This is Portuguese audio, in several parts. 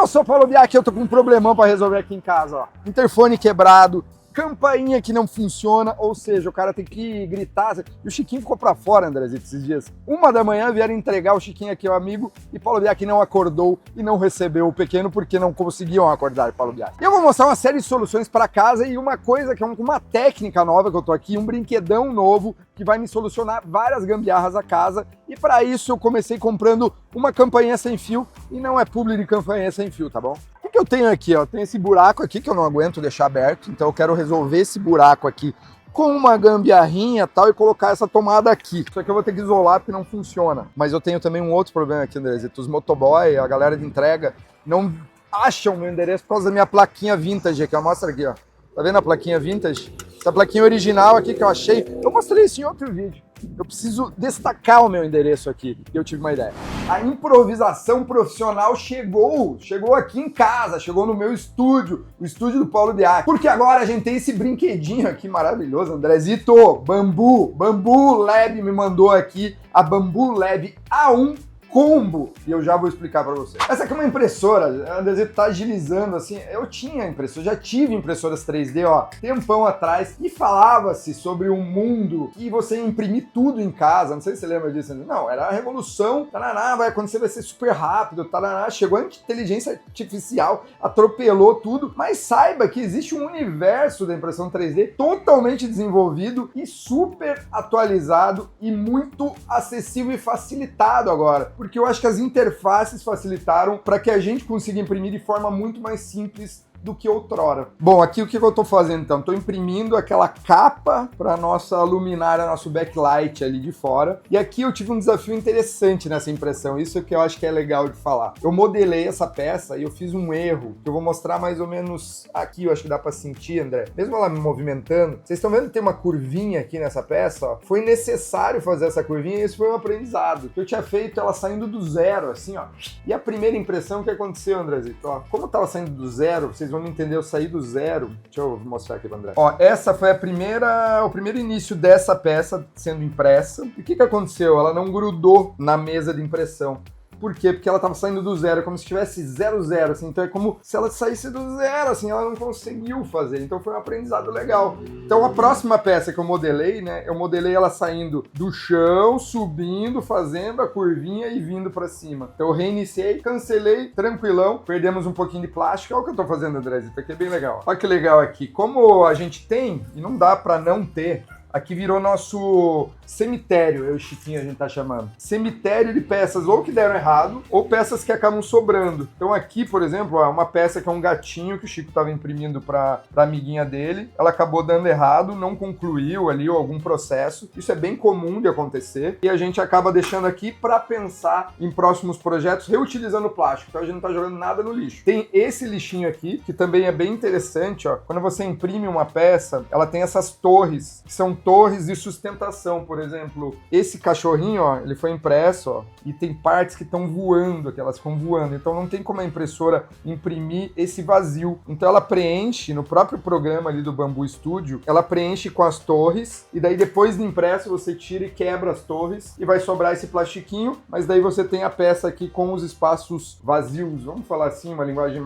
Eu sou o Paulo Biak, eu tô com um problemão pra resolver aqui em casa, ó. Interfone quebrado, campainha que não funciona, ou seja, o cara tem que gritar. E o Chiquinho ficou pra fora, Andrezito, esses dias. 1 da manhã vieram entregar o Chiquinho aqui, o amigo, e Paulo Biak não acordou e não recebeu o pequeno porque não conseguiam acordar Paulo Biak. Eu vou mostrar uma série de soluções para casa e uma coisa que é uma técnica nova que eu tô aqui, um brinquedão novo que vai me solucionar várias gambiarras da casa. E para isso eu comecei comprando uma campainha sem fio e não é publi de campainha sem fio, tá bom? O que eu tenho aqui, ó? Tem esse buraco aqui que eu não aguento deixar aberto, então eu quero resolver esse buraco aqui com uma gambiarrinha e tal e colocar essa tomada aqui. Só que eu vou ter que isolar porque não funciona. Mas eu tenho também um outro problema aqui, Andrezito. Os motoboy, a galera de entrega, não acham meu endereço por causa da minha plaquinha vintage aqui, ó. Mostra aqui, ó. Tá vendo a plaquinha vintage? Essa plaquinha original aqui que eu achei, eu mostrei isso em outro vídeo. Eu preciso destacar o meu endereço aqui. E eu tive uma ideia. A improvisação profissional chegou aqui em casa, chegou no meu estúdio, o estúdio do Paulo Biak. Porque agora a gente tem esse brinquedinho aqui maravilhoso, Andrezito. Bambu Lab me mandou aqui a Bambu Lab A1 Combo, e eu já vou explicar para você. Essa aqui é uma impressora, a Andrezito tá agilizando assim, eu tinha impressora, já tive impressoras 3D, ó, tempão atrás, e falava-se sobre um mundo que você ia imprimir tudo em casa, não sei se você lembra disso, não, era a revolução, taraná, vai acontecer, vai ser super rápido, taraná, chegou a inteligência artificial, atropelou tudo, mas saiba que existe um universo da impressão 3D totalmente desenvolvido e super atualizado e muito acessível e facilitado agora. Porque eu acho que as interfaces facilitaram para que a gente consiga imprimir de forma muito mais simples do que outrora. Bom, aqui o que eu tô fazendo então? Tô imprimindo aquela capa para nossa luminária, nosso backlight ali de fora. E aqui eu tive um desafio interessante nessa impressão, isso que eu acho que é legal de falar. Eu modelei essa peça e eu fiz um erro, que eu vou mostrar mais ou menos aqui, eu acho que dá para sentir, André. Mesmo ela me movimentando, vocês estão vendo que tem uma curvinha aqui nessa peça, ó? Foi necessário fazer essa curvinha e esse foi um aprendizado. Eu tinha feito ela saindo do zero, assim, ó. E a primeira impressão que aconteceu, Andrezito, ó, como eu tava saindo do zero, vocês vão me entender, eu saí do zero. Deixa eu mostrar aqui para André. Ó, essa foi o primeiro início dessa peça sendo impressa. E o que aconteceu? Ela não grudou na mesa de impressão. Por quê? Porque ela estava saindo do zero, como se tivesse 0,0, assim. Então é como se ela saísse do zero, assim, ela não conseguiu fazer. Então foi um aprendizado legal. Então a próxima peça que eu modelei, né, eu modelei ela saindo do chão, subindo, fazendo a curvinha e vindo para cima. Então eu reiniciei, cancelei, tranquilão, perdemos um pouquinho de plástico. Olha o que eu tô fazendo, André, isso aqui é bem legal. Olha que legal aqui. Como a gente tem, e não dá para não ter, aqui virou nosso cemitério, eu e o Chiquinho a gente tá chamando. Cemitério de peças ou que deram errado, ou peças que acabam sobrando. Então aqui, por exemplo, ó, uma peça que é um gatinho que o Chico tava imprimindo pra amiguinha dele. Ela acabou dando errado, não concluiu ali algum processo. Isso é bem comum de acontecer. E a gente acaba deixando aqui pra pensar em próximos projetos, reutilizando plástico. Então a gente não tá jogando nada no lixo. Tem esse lixinho aqui, que também é bem interessante, ó. Quando você imprime uma peça, ela tem essas torres, que são torres de sustentação. Por exemplo, esse cachorrinho, ó, ele foi impresso, ó, e tem partes que estão voando, que elas ficam voando. Então não tem como a impressora imprimir esse vazio. Então ela preenche no próprio programa ali do Bambu Studio, ela preenche com as torres, e daí depois de impresso você tira e quebra as torres, e vai sobrar esse plastiquinho, mas daí você tem a peça aqui com os espaços vazios, vamos falar assim, uma linguagem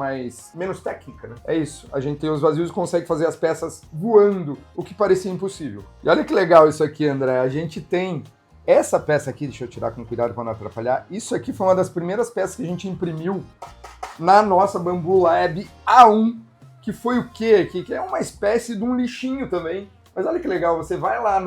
menos técnica, né? É isso, a gente tem os vazios e consegue fazer as peças voando, o que parecia impossível. E olha que legal isso aqui, André, a gente tem essa peça aqui, deixa eu tirar com cuidado para não atrapalhar, isso aqui foi uma das primeiras peças que a gente imprimiu na nossa Bambu Lab A1, que foi o quê? Que é uma espécie de um lixinho também. Mas olha que legal, você vai lá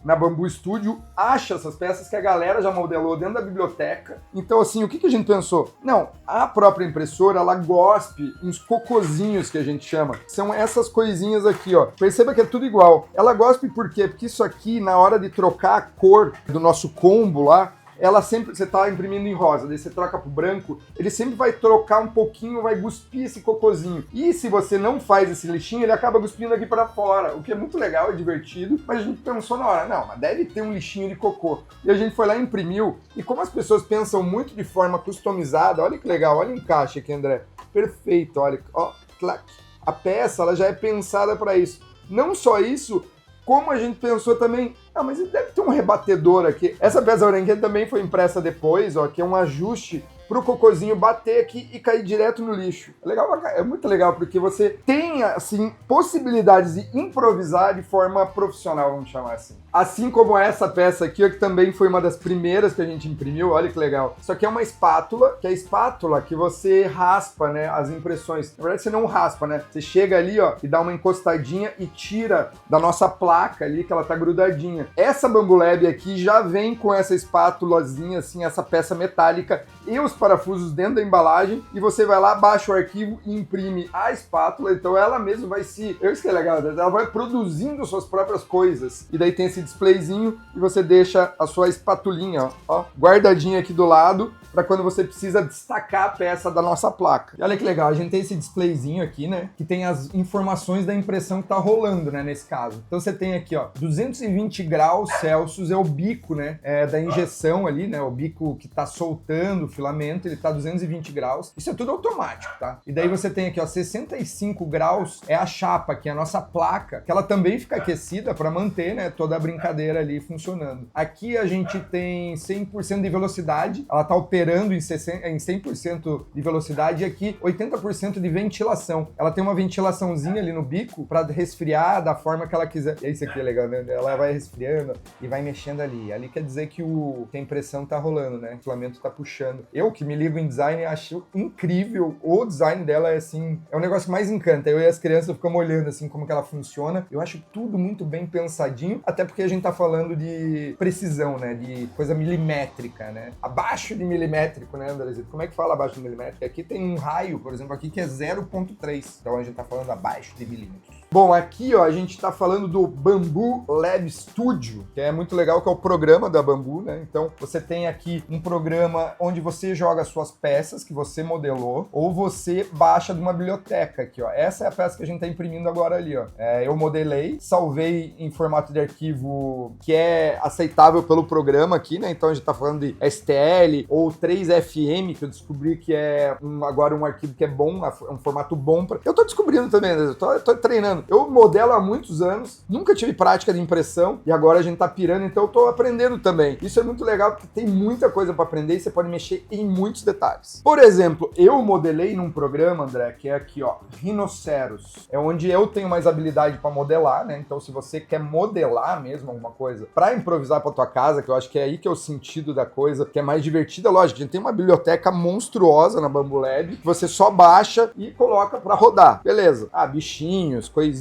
na Bambu Studio, acha essas peças que a galera já modelou dentro da biblioteca. Então assim, o que a gente pensou? Não, a própria impressora, ela gospe uns cocozinhos que a gente chama. São essas coisinhas aqui, ó. Perceba que é tudo igual. Ela gospe por quê? Porque isso aqui, na hora de trocar a cor do nosso combo lá, ela sempre, você tá imprimindo em rosa, daí você troca pro branco, ele sempre vai trocar um pouquinho, vai cuspir esse cocôzinho. E se você não faz esse lixinho, ele acaba cuspindo aqui para fora, o que é muito legal, é divertido, mas a gente pensou na hora, não, mas deve ter um lixinho de cocô. E a gente foi lá e imprimiu, e como as pessoas pensam muito de forma customizada, olha que legal, olha o encaixe aqui, André, perfeito, olha, ó, clac. A peça, ela já é pensada para isso. Não só isso, como a gente pensou também, mas deve ter um rebatedor aqui. Essa peça branquinha também foi impressa depois, ó, que é um ajuste pro cocôzinho bater aqui e cair direto no lixo. É legal, é muito legal, porque você tem, assim, possibilidades de improvisar de forma profissional, vamos chamar assim. Assim como essa peça aqui, ó, que também foi uma das primeiras que a gente imprimiu, olha que legal. Isso aqui é uma espátula, que é a espátula que você raspa, né, as impressões. Na verdade, você não raspa, né? Você chega ali, ó, e dá uma encostadinha e tira da nossa placa ali, que ela tá grudadinha. Essa Bambu Lab aqui já vem com essa espátulazinha, assim, essa peça metálica e os parafusos dentro da embalagem, e você vai lá, baixa o arquivo e imprime a espátula, então ela mesmo vai se... Isso que é legal, ela vai produzindo suas próprias coisas. E daí tem esse displayzinho e você deixa a sua espatulinha, ó, guardadinha aqui do lado, para quando você precisa destacar a peça da nossa placa. E olha que legal, a gente tem esse displayzinho aqui, né, que tem as informações da impressão que tá rolando, né, nesse caso. Então você tem aqui, ó, 220 graus Celsius é o bico, né, da injeção ali, né, o bico que tá soltando o filamento, ele tá 220 graus. Isso é tudo automático, tá? E daí você tem aqui, ó, 65 graus é a chapa, que é a nossa placa, que ela também fica aquecida para manter, né, toda a brincadeira ali funcionando. Aqui a gente tem 100% de velocidade, ela tá operando em 100% de velocidade, e aqui 80% de ventilação. Ela tem uma ventilaçãozinha ali no bico para resfriar da forma que ela quiser. E isso aqui é legal, né? Ela vai resfriando e vai mexendo ali. Ali quer dizer que a impressão tá rolando, né? O filamento tá puxando. Eu, que me ligo em design, acho incrível. O design dela é assim, é o negócio que mais encanta. Eu e as crianças ficamos olhando assim como que ela funciona. Eu acho tudo muito bem pensadinho, até porque a gente tá falando de precisão, né? De coisa milimétrica, né? Abaixo de milimétrico, né, Andrezito? Como é que fala abaixo de milímetro? Aqui tem um raio, por exemplo, aqui que é 0,3. Então a gente tá falando abaixo de milímetros. Bom, aqui, ó, a gente tá falando do Bambu Lab Studio, que é muito legal, que é o programa da Bambu, né? Então, você tem aqui um programa onde você joga suas peças que você modelou, ou você baixa de uma biblioteca aqui, ó. Essa é a peça que a gente tá imprimindo agora ali, ó. Eu modelei, salvei em formato de arquivo que é aceitável pelo programa aqui, né? Então, a gente tá falando de STL ou 3FM, que eu descobri que é agora um arquivo que é bom, um formato bom pra... Eu tô descobrindo também, né? Eu tô treinando. Eu modelo há muitos anos, nunca tive prática de impressão e agora a gente tá pirando, então eu tô aprendendo também. Isso é muito legal porque tem muita coisa para aprender e você pode mexer em muitos detalhes. Por exemplo, eu modelei num programa, André, que é aqui, ó, Rhinoceros. É onde eu tenho mais habilidade para modelar, né? Então se você quer modelar mesmo alguma coisa para improvisar para tua casa, que eu acho que é aí que é o sentido da coisa, que é mais divertida, lógico, a gente tem uma biblioteca monstruosa na Bambu Lab, que você só baixa e coloca para rodar. Beleza. Bichinhos, coisinhas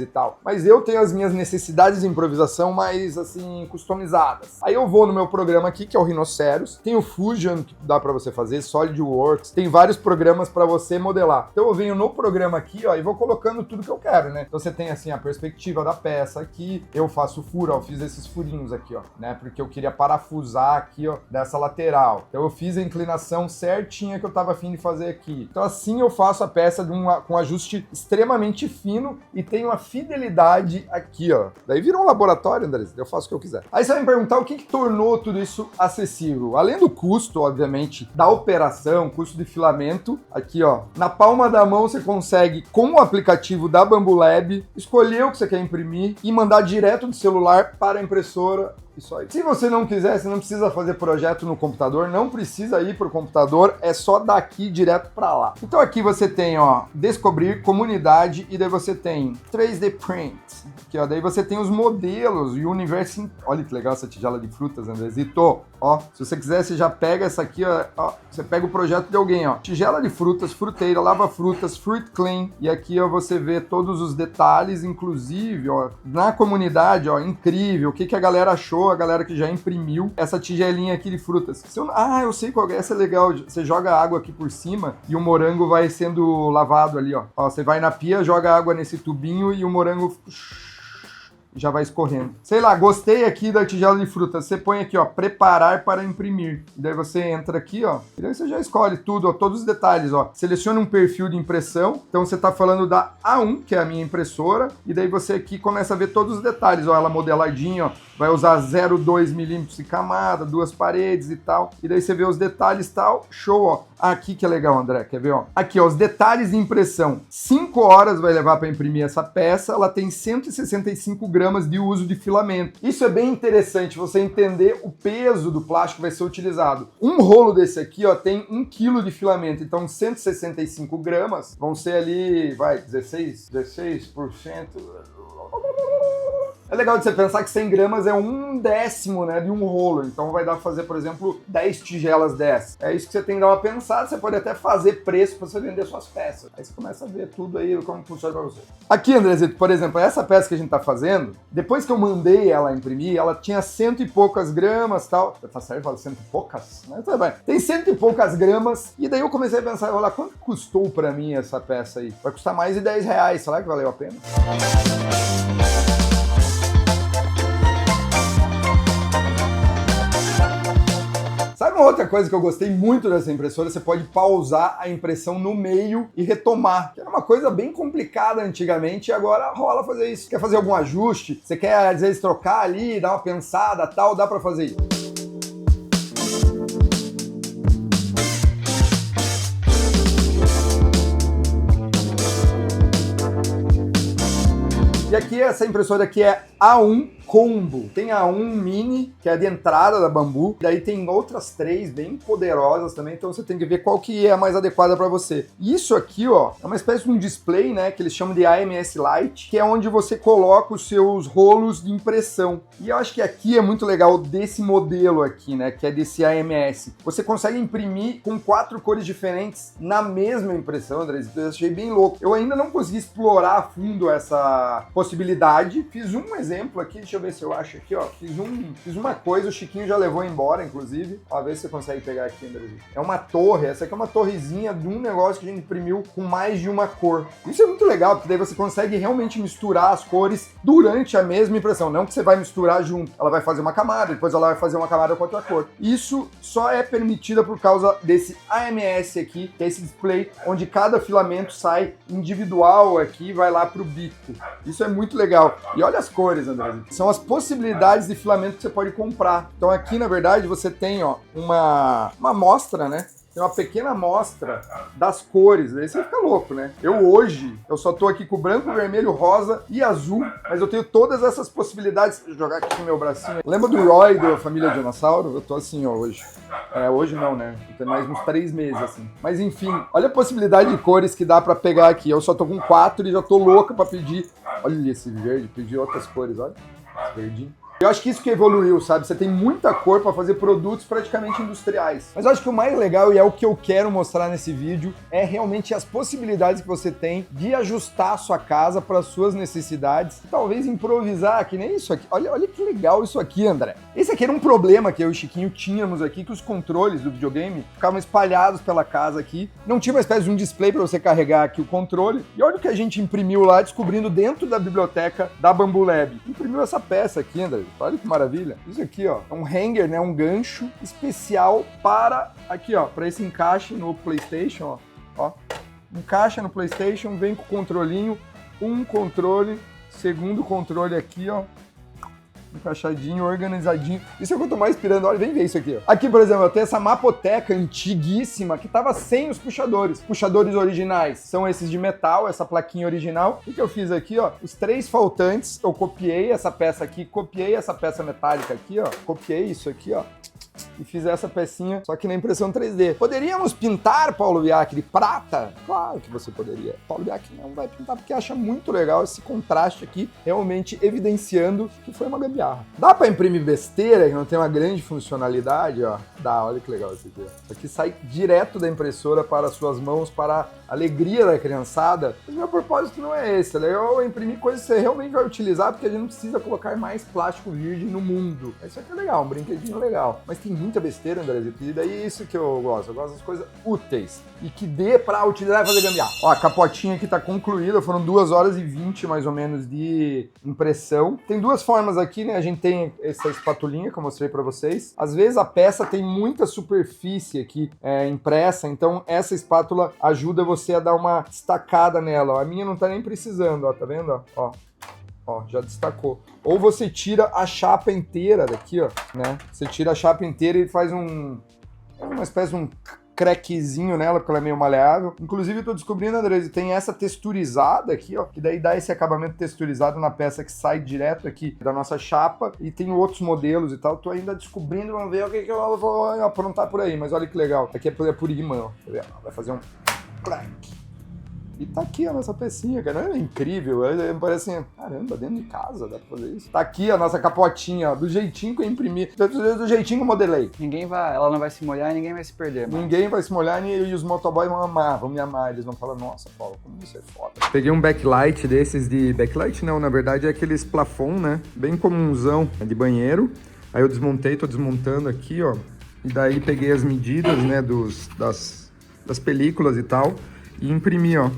e tal. Mas eu tenho as minhas necessidades de improvisação mais, assim, customizadas. Aí eu vou no meu programa aqui, que é o Rhinoceros. Tem o Fusion, que dá pra você fazer, SolidWorks. Tem vários programas pra você modelar. Então eu venho no programa aqui, ó, e vou colocando tudo que eu quero, né? Então você tem, assim, a perspectiva da peça aqui. Eu faço furo, ó, eu fiz esses furinhos aqui, ó, né? Porque eu queria parafusar aqui, ó, dessa lateral. Então eu fiz a inclinação certinha que eu tava a fim de fazer aqui. Então assim eu faço a peça com um ajuste extremamente fino e tem uma fidelidade aqui, ó. Daí vira um laboratório, André, eu faço o que eu quiser. Aí você vai me perguntar o que tornou tudo isso acessível. Além do custo, obviamente, da operação, custo de filamento, aqui, ó, na palma da mão você consegue, com o aplicativo da Bambu Lab, escolher o que você quer imprimir e mandar direto do celular para a impressora. Isso aí. Se você não quiser, você não precisa fazer projeto no computador, não precisa ir para o computador, é só daqui direto para lá. Então aqui você tem, ó, descobrir, comunidade, e daí você tem 3D Print, aqui, ó, daí você tem os modelos e o universo. Olha que legal essa tigela de frutas, Andrezito. Ó, se você quiser, você já pega essa aqui, ó, você pega o projeto de alguém, ó, tigela de frutas, fruteira, lava frutas, fruit clean, e aqui, ó, você vê todos os detalhes, inclusive, ó, na comunidade, ó, incrível, o que a galera achou, a galera que já imprimiu essa tigelinha aqui de frutas. Eu sei qual é, essa é legal, você joga água aqui por cima e o morango vai sendo lavado ali, ó. Ó, você vai na pia, joga água nesse tubinho e o morango já vai escorrendo. Sei lá, gostei aqui da tigela de frutas. Você põe aqui, ó, preparar para imprimir. E daí você entra aqui, ó, e daí você já escolhe tudo, ó, todos os detalhes, ó. Seleciona um perfil de impressão. Então você tá falando da A1, que é a minha impressora, e daí você aqui começa a ver todos os detalhes, ó, ela modeladinha, ó, vai usar 0,2 milímetros de camada, 2 paredes e tal. E daí você vê os detalhes e tal, show, ó. Aqui que é legal, André, quer ver, ó? Aqui, ó, os detalhes de impressão. 5 horas vai levar para imprimir essa peça, ela tem 165 gramas de uso de filamento. Isso é bem interessante, você entender o peso do plástico que vai ser utilizado. Um rolo desse aqui, ó, tem 1 kg de filamento, então 165 gramas vão ser ali, vai, 16%. É legal de você pensar que 100 gramas é 1/10, né, de um rolo. Então vai dar pra fazer, por exemplo, 10 tigelas dessas. É isso que você tem que dar uma pensada. Você pode até fazer preço para você vender suas peças. Aí você começa a ver tudo aí, como funciona pra você. Aqui, Andrezito, por exemplo, essa peça que a gente tá fazendo, depois que eu mandei ela imprimir, ela tinha 100 e poucas gramas e tal. Tá certo? Fala 100 e poucas? Mas tá bem. Tem 100 e poucas gramas. E daí eu comecei a pensar, olha, quanto custou pra mim essa peça aí? Vai custar mais de 10 reais. Será que valeu a pena? Sabe uma outra coisa que eu gostei muito dessa impressora? Você pode pausar a impressão no meio e retomar, que era uma coisa bem complicada antigamente e agora rola fazer isso. Quer fazer algum ajuste? Você quer, às vezes, trocar ali, dar uma pensada, tal, dá pra fazer isso. E aqui, essa impressora aqui é A1 Combo. Tem a A1 Mini, que é de entrada da Bambu. Daí tem outras 3 bem poderosas também, então você tem que ver qual que é a mais adequada para você. Isso aqui, ó, é uma espécie de um display, né, que eles chamam de AMS Lite, que é onde você coloca os seus rolos de impressão. E eu acho que aqui é muito legal desse modelo aqui, né, que é desse AMS. Você consegue imprimir com 4 cores diferentes na mesma impressão, André. Eu achei bem louco. Eu ainda não consegui explorar a fundo essa possibilidade. Fiz um exemplo aqui, deixa eu ver se eu acho aqui, ó. Fiz uma coisa, o Chiquinho já levou embora, inclusive. Ó, vê se você consegue pegar aqui, André. É uma torre, essa aqui é uma torrezinha de um negócio que a gente imprimiu com mais de uma cor. Isso é muito legal, porque daí você consegue realmente misturar as cores durante a mesma impressão. Não que você vai misturar junto. Ela vai fazer uma camada, depois ela vai fazer uma camada com outra cor. Isso só é permitida por causa desse AMS aqui, que é esse display onde cada filamento sai individual aqui e vai lá pro bico. Isso é muito legal. E olha as cores, André. São as possibilidades de filamento que você pode comprar. Então aqui, na verdade, você tem, ó, uma amostra, né? Tem uma pequena amostra das cores, aí você fica louco, né? Eu só tô aqui com branco, vermelho, rosa e azul, mas eu tenho todas essas possibilidades. Vou jogar aqui no meu bracinho. Lembra do Roy, da família Dinossauro? Eu tô assim, ó, hoje. Hoje não, né? Tem mais uns 3 meses, assim. Mas enfim, olha a possibilidade de cores que dá pra pegar aqui. Eu só tô com 4 e já tô louca pra pedir. Olha esse verde, pedir outras cores, olha. Esse verdinho. Eu acho que isso que evoluiu, sabe? Você tem muita cor para fazer produtos praticamente industriais. Mas eu acho que o mais legal, e é o que eu quero mostrar nesse vídeo, é realmente as possibilidades que você tem de ajustar a sua casa para as suas necessidades. Talvez improvisar, que nem isso aqui. Olha que legal isso aqui, André. Esse aqui era um problema que eu e o Chiquinho tínhamos aqui, que os controles do videogame ficavam espalhados pela casa aqui. Não tinha uma espécie de um display para você carregar aqui o controle. E olha o que a gente imprimiu lá, descobrindo dentro da biblioteca da Bambu Lab. Imprimiu essa peça aqui, André. Olha que maravilha. Isso aqui, ó, é um hanger, né, um gancho especial para, aqui, ó, para esse encaixe no PlayStation, ó. Encaixa no PlayStation, vem com o controlinho, um controle, segundo controle aqui, ó. Encaixadinho, organizadinho. Isso é o que eu tô mais inspirando. Olha, vem ver isso aqui, ó. Aqui, por exemplo, eu tenho essa mapoteca antiguíssima que tava sem os puxadores. Puxadores originais são esses de metal, essa plaquinha original. O que eu fiz aqui, ó? Os 3 faltantes, eu copiei essa peça aqui, copiei essa peça metálica aqui, ó. Copiei isso aqui, ó. E fiz essa pecinha, só que na impressão 3D. Poderíamos pintar, Paulo Biak, de prata? Claro que você poderia. Paulo Biak não vai pintar porque acha muito legal esse contraste aqui, realmente evidenciando que foi uma gambiarra. Dá pra imprimir besteira que não tem uma grande funcionalidade, ó? Dá, olha que legal isso aqui. Isso aqui sai direto da impressora para as suas mãos, para a alegria da criançada. Mas meu propósito não é esse, é legal imprimir coisas que você realmente vai utilizar, porque a gente não precisa colocar mais plástico virgem no mundo. Isso aqui é legal, um brinquedinho legal. Mas tem muita besteira, Andrezito, e daí é isso que eu gosto das coisas úteis e que dê pra utilizar e fazer gambiarra. Ó, a capotinha aqui tá concluída, foram 2 horas e 20 mais ou menos de impressão. Tem 2 formas aqui, né? A gente tem essa espatulinha que eu mostrei pra vocês. Às vezes a peça tem muita superfície aqui impressa, então essa espátula ajuda você a dar uma estacada nela, ó. A minha não tá nem precisando, ó, tá vendo, ó? Ó, já destacou. Ou você tira a chapa inteira daqui, ó, né? Você tira a chapa inteira e faz uma espécie de um craquezinho nela, porque ela é meio maleável. Inclusive, eu tô descobrindo, André, tem essa texturizada aqui, ó, que daí dá esse acabamento texturizado na peça que sai direto aqui da nossa chapa, e tem outros modelos e tal. Tô ainda descobrindo, vamos ver o que eu vou aprontar por aí, mas olha que legal. Aqui é por imã, ó. Vai fazer um crack. E tá aqui a nossa pecinha, cara. É incrível. Parece assim, caramba, dentro de casa dá pra fazer isso. Tá aqui a nossa capotinha, ó, do jeitinho que eu imprimi. Do jeitinho que eu modelei. Ela não vai se molhar e ninguém vai se perder. Mas... Ninguém vai se molhar e os motoboys vão amar, vão me amar. Eles vão falar, nossa, Paulo, como isso é foda. Peguei um backlight desses de... Backlight não, na verdade é aqueles plafond, né? Bem comunzão, de banheiro. Aí eu desmontei, tô desmontando aqui, ó. E daí peguei as medidas, né, das películas e tal. E imprimi, ó,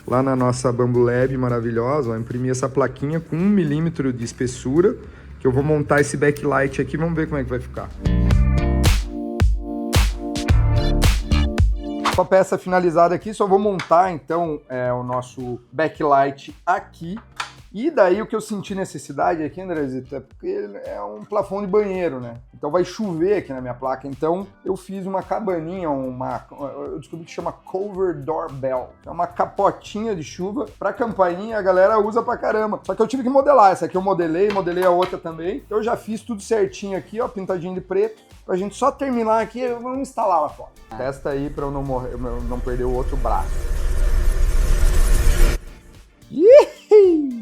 lá na nossa Bambu Lab maravilhosa, ó, imprimi essa plaquinha com 1 milímetro de espessura, que eu vou montar esse backlight aqui, vamos ver como é que vai ficar. Com a peça finalizada aqui, só vou montar então o nosso backlight aqui. E daí o que eu senti necessidade aqui, Andrezito, é porque é um plafond de banheiro, né? Então vai chover aqui na minha placa. Então eu fiz uma cabaninha, eu descobri que chama Cover Doorbell. É uma capotinha de chuva pra campainha, a galera usa pra caramba. Só que eu tive que modelar. Essa aqui eu modelei a outra também. Eu já fiz tudo certinho aqui, ó, pintadinho de preto. Pra gente só terminar aqui, vamos instalar lá fora. Testa aí pra eu não morrer, eu não perder o outro braço.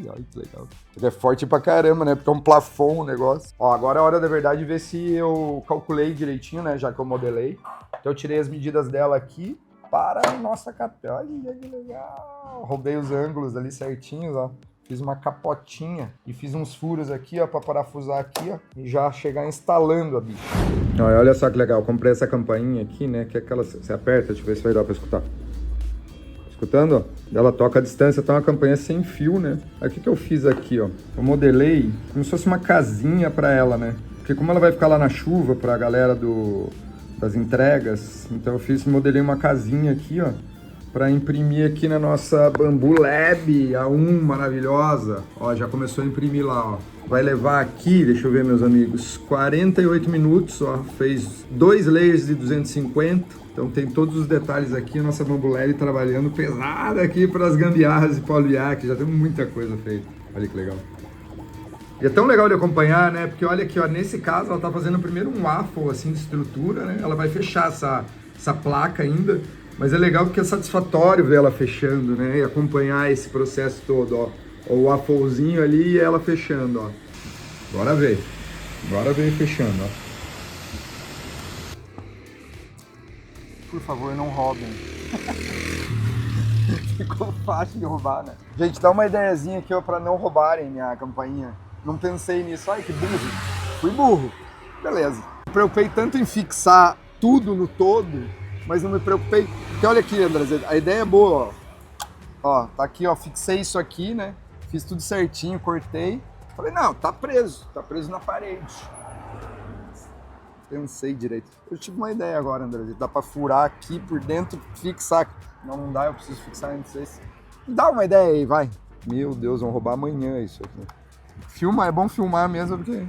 Olha que legal. Ele é forte pra caramba, né? Porque é um plafond o negócio. Ó, agora é a hora da verdade de ver se eu calculei direitinho, né? Já que eu modelei. Então eu tirei as medidas dela aqui para a nossa capela. Olha que legal. Roubei os ângulos ali certinhos, ó. Fiz uma capotinha e fiz uns furos aqui, ó, pra parafusar aqui, ó. E já chegar instalando a bicha. Olha só que legal. Comprei essa campainha aqui, né? Que é aquela... Você aperta, deixa eu ver se vai dar pra escutar. Escutando, ó? Ela toca a distância, tá uma campanha sem fio, né? Aí o que eu fiz aqui, ó? Eu modelei como se fosse uma casinha pra ela, né? Porque como ela vai ficar lá na chuva pra galera das entregas, então eu modelei uma casinha aqui, ó, pra imprimir aqui na nossa Bambu Lab, A1 maravilhosa. Ó, já começou a imprimir lá, ó. Vai levar aqui, deixa eu ver, meus amigos, 48 minutos, ó. Fez 2 layers de 250. Então tem todos os detalhes aqui, a nossa Bambu Lab trabalhando pesada aqui para as gambiarras de poliac, já temos muita coisa feita. Olha que legal. E é tão legal de acompanhar, né? Porque olha aqui, ó, nesse caso ela tá fazendo primeiro um waffle assim de estrutura, né? Ela vai fechar essa placa ainda, mas é legal porque é satisfatório ver ela fechando, né? E acompanhar esse processo todo, ó. O wafflezinho ali e ela fechando, ó. Bora ver fechando, ó. Por favor, não roubem. Ficou fácil de roubar, né? Gente, dá uma ideiazinha aqui, ó, pra não roubarem minha campainha. Não pensei nisso. Ai, que burro. Fui burro. Beleza. Me preocupei tanto em fixar tudo no todo, mas não me preocupei... Porque olha aqui, André, a ideia é boa, ó. Ó, tá aqui, ó, fixei isso aqui, né? Fiz tudo certinho, cortei. Falei, não, tá preso na parede. Pensei direito. Eu tive uma ideia agora, André. Dá pra furar aqui por dentro, fixar. Não dá, eu preciso fixar antes. Dá uma ideia aí, vai. Meu Deus, vão roubar amanhã isso aqui. Filma, é bom filmar mesmo, porque...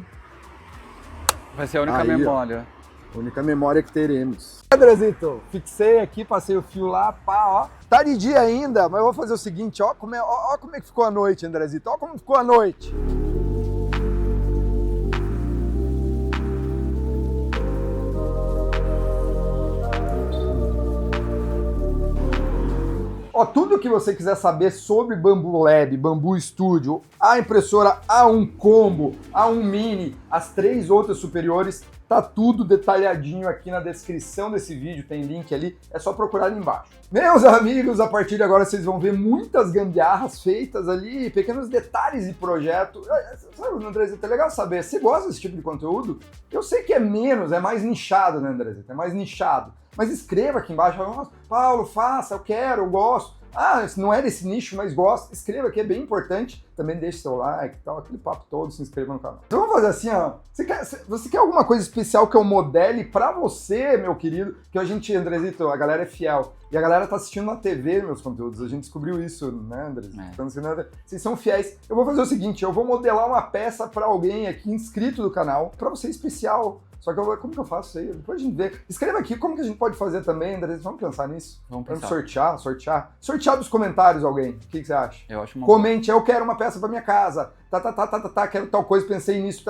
Vai ser a única memória. A única memória que teremos. Andrezito, fixei aqui, passei o fio lá, pá, ó. Tá de dia ainda, mas eu vou fazer o seguinte, ó como é que ficou a noite, Andrezito. Ó como ficou a noite. Ó, tudo que você quiser saber sobre Bambu Lab, Bambu Studio, a impressora A1 Combo, A1 Mini, as 3 outras superiores, tá tudo detalhadinho aqui na descrição desse vídeo, tem link ali, é só procurar ali embaixo. Meus amigos, a partir de agora vocês vão ver muitas gambiarras feitas ali, pequenos detalhes de projeto. Sabe, Andrezito, é legal saber, você gosta desse tipo de conteúdo? Eu sei que é mais nichado, né, Andrezito? É mais nichado. Mas escreva aqui embaixo, Paulo, faça, eu quero, eu gosto. Ah, se não é desse nicho, mas gosta, escreva aqui, é bem importante. Também deixe seu like e tal, aquele papo todo, se inscreva no canal. Então vamos fazer assim, ó. Você quer alguma coisa especial que eu modele pra você, meu querido? Que a gente, Andrezito, a galera é fiel. E a galera tá assistindo na TV meus conteúdos. A gente descobriu isso, né, Andrezito? Então, vocês são fiéis. Eu vou fazer o seguinte, eu vou modelar uma peça pra alguém aqui inscrito do canal, pra você especial. Só que como que eu faço isso aí? Depois a gente vê. Escreva aqui como que a gente pode fazer também, André. Vamos pensar nisso? Vamos pensar. Sortear. Sortear dos comentários alguém. O que você acha? Eu acho uma Comente, eu quero uma peça pra minha casa. Quero tal coisa, pensei nisso.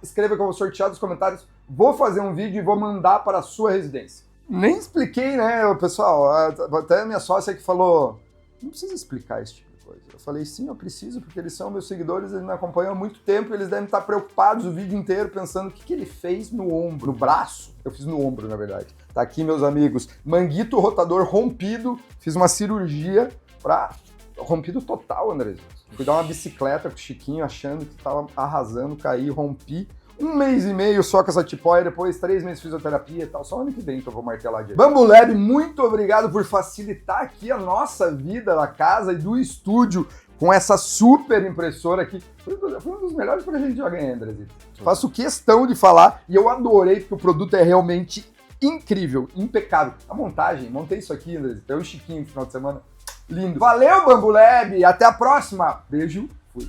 Escreva que eu vou sortear dos comentários. Vou fazer um vídeo e vou mandar para a sua residência. Nem expliquei, né, pessoal? Até a minha sócia que falou, não precisa explicar esse tipo de coisa. Eu falei, sim, eu preciso, porque eles são meus seguidores, eles me acompanham há muito tempo, eles devem estar preocupados o vídeo inteiro, pensando o que ele fez no ombro, no braço. Eu fiz no ombro, na verdade. Tá aqui, meus amigos. Manguito rotador rompido, fiz uma cirurgia pra... Rompido total, André. Fui dar uma bicicleta com o Chiquinho, achando que tava arrasando, caí, rompi. 1 mês e meio só com essa tipóia, depois 3 meses de fisioterapia e tal, só ano que vem que eu vou martelar de Bambolab, muito obrigado por facilitar aqui a nossa vida da casa e do estúdio com essa super impressora aqui. Foi um dos melhores presentes que eu já ganhei, Andrezito. Faço questão de falar e eu adorei porque o produto é realmente incrível, impecável. A montagem, montei isso aqui, Andrezito, eu e o Chiquinho no final de semana, lindo. Valeu, Bambolab, até a próxima. Beijo, fui.